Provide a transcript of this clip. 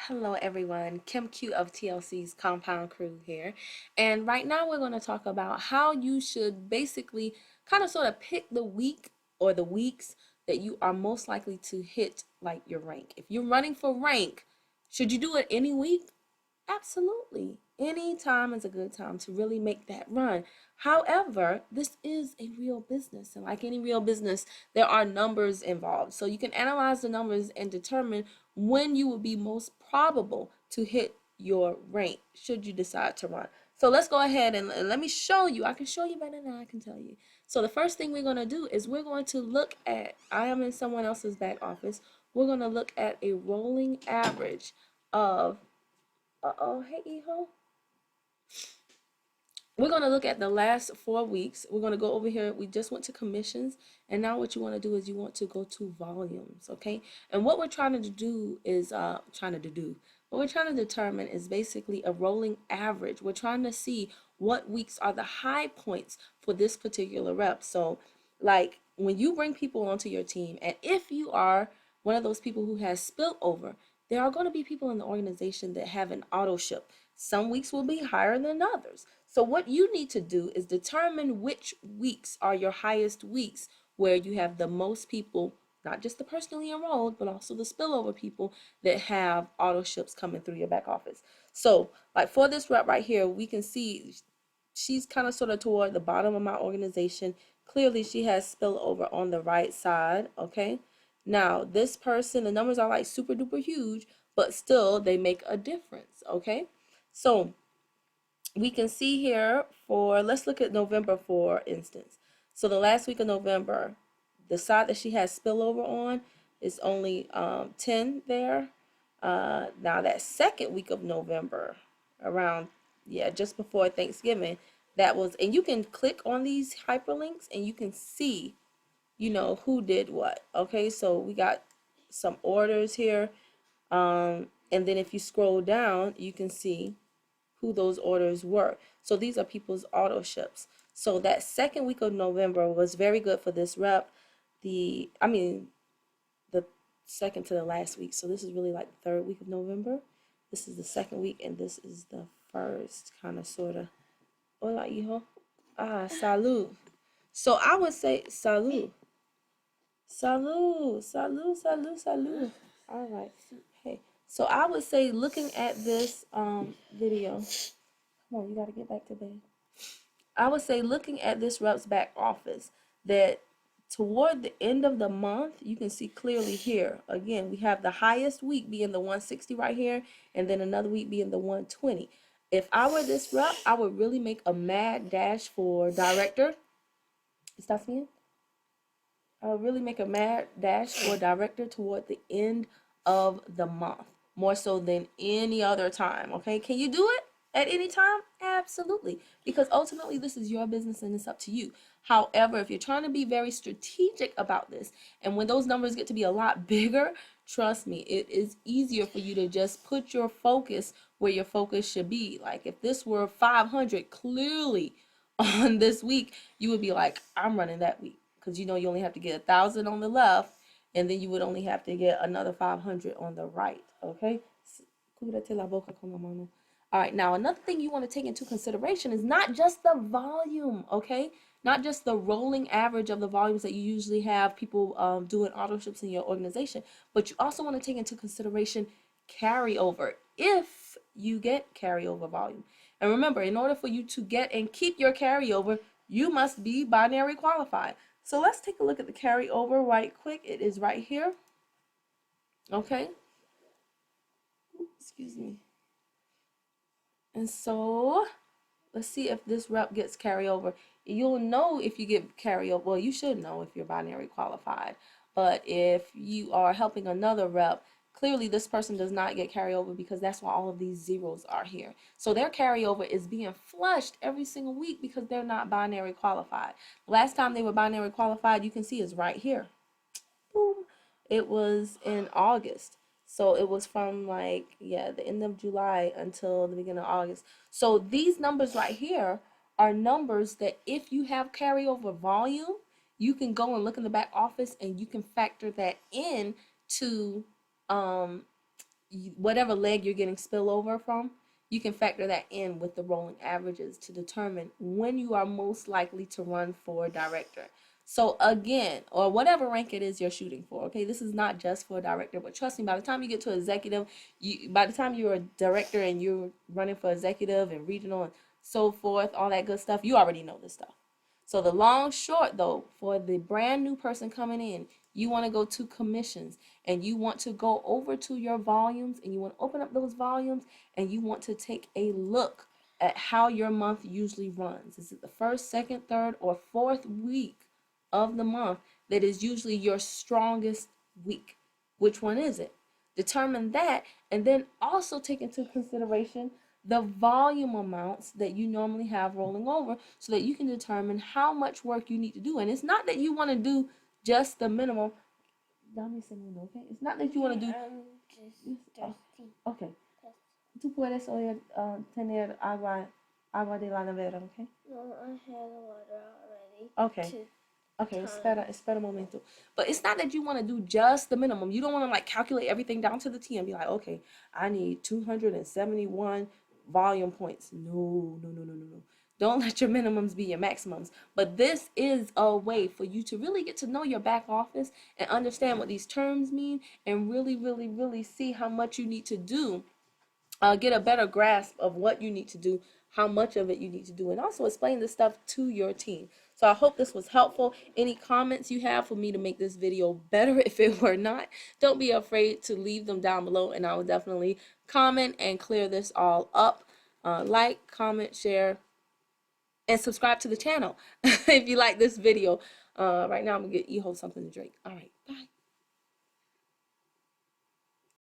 Hello everyone, Kim Q of TLC's Compound Crew here. And right now we're going to talk about how you should basically kind of sort of pick the week or the weeks that you are most likely to hit like your rank. If you're running for rank, should you do it any week? Absolutely. Any time is a good time to really make that run. However, this is a real business, and like any real business, there are numbers involved. So you can analyze the numbers and determine when you will be most probable to hit your rank should you decide to run. So let's go ahead and let me show you. I can show you better than I can tell you. So the first thing we're going to do is we're going to look at, I am in someone else's back office. We're going to look at a rolling average of hey, Eho. We're going to look at the last 4 weeks. We're going to go over here. We just went to commissions, and now what you want to do is you want to go to volumes, okay? And what we're trying to do is, what we're trying to determine is basically a rolling average. We're trying to see what weeks are the high points for this particular rep. So, like, when you bring people onto your team, and if you are one of those people who has spillover, there are going to be people in the organization that have an auto ship. Some weeks will be higher than others. So what you need to do is determine which weeks are your highest weeks where you have the most people, not just the personally enrolled, but also the spillover people that have auto ships coming through your back office. So like for this rep right here, we can see she's kind of sort of toward the bottom of my organization. Clearly she has spillover on the right side, okay? Now, this person, the numbers are like super duper huge, but still they make a difference, okay? So we can see here for, let's look at November for instance. So the last week of November, the side that she has spillover on is only 10 there. Now that second week of November, around, yeah, just before Thanksgiving, that was, and you can click on these hyperlinks and you can see, you know, who did what. Okay, so we got some orders here. And then if you scroll down, you can see who those orders were. So these are people's auto ships. So that second week of November was very good for this rep. The second to the last week. So this is really like the third week of November. This is the second week, and this is the first, kind of sort of. Hola, hijo. Salud. So I would say salud. Salud, salud, salud, salud. All right. Hey, so I would say looking at this video. Come on, you gotta get back to bed. I would say looking at this rep's back office that toward the end of the month, you can see clearly here. Again, we have the highest week being the 160 right here, and then another week being the 120. If I were this rep, I would really make a mad dash for director. ¿Estás bien? Really make a mad dash for director toward the end of the month, more so than any other time. Okay, can you do it at any time? Absolutely, because ultimately this is your business and it's up to you. However, if you're trying to be very strategic about this, and when those numbers get to be a lot bigger, trust me, it is easier for you to just put your focus where your focus should be. Like if this were 500 clearly on this week, you would be like, I'm running that week, because you know you only have to get 1,000 on the left, and then you would only have to get another 500 on the right. Okay. All right. Now another thing you want to take into consideration is not just the volume. Okay. Not just the rolling average of the volumes that you usually have people doing auto ships in your organization, but you also want to take into consideration carryover if you get carryover volume. And remember, in order for you to get and keep your carryover, you must be binary qualified. So let's take a look at the carryover right quick. It is right here. Okay. Excuse me. And so let's see if this rep gets carryover. You'll know if you get carryover. Well, you should know if you're binary qualified. But if you are helping another rep, clearly this person does not get carryover because that's why all of these zeros are here. So their carryover is being flushed every single week because they're not binary qualified. Last time they were binary qualified, you can see is right here. Boom. It was in August. So it was from like, yeah, the end of July until the beginning of August. So these numbers right here are numbers that if you have carryover volume, you can go and look in the back office and you can factor that in to whatever leg you're getting spillover from, you can factor that in with the rolling averages to determine when you are most likely to run for director. So again, or whatever rank it is you're shooting for. Okay, this is not just for a director, but trust me, by the time you get to executive, by the time you're a director and you're running for executive and regional and so forth, all that good stuff, you already know this stuff. So the long short though, for the brand new person coming in, you want to go to commissions and you want to go over to your volumes and you want to open up those volumes and you want to take a look at how your month usually runs. Is it the first, second, third, or fourth week of the month that is usually your strongest week? Which one is it? Determine that, and then also take into consideration the volume amounts that you normally have rolling over so that you can determine how much work you need to do. And it's not that you want to do just the minimum. Dame ese mundo, okay? It's not that you want to do. Okay. Tú puedes hoy tener agua de la nevera, okay? No, I had water already. Okay. Okay, espera un momento. But it's not that you want to do just the minimum. You don't want to like calculate everything down to the T and be like, okay, I need 271 volume points. No, no, no, no, no, no. Don't let your minimums be your maximums. But this is a way for you to really get to know your back office and understand what these terms mean and really, really, really see how much you need to do, get a better grasp of what you need to do, how much of it you need to do, and also explain this stuff to your team. So I hope this was helpful. Any comments you have for me to make this video better if it were not, don't be afraid to leave them down below and I will definitely comment and clear this all up. Like, comment, share, and subscribe to the channel if you like this video. Right now I'm gonna get Iho something to drink. All right.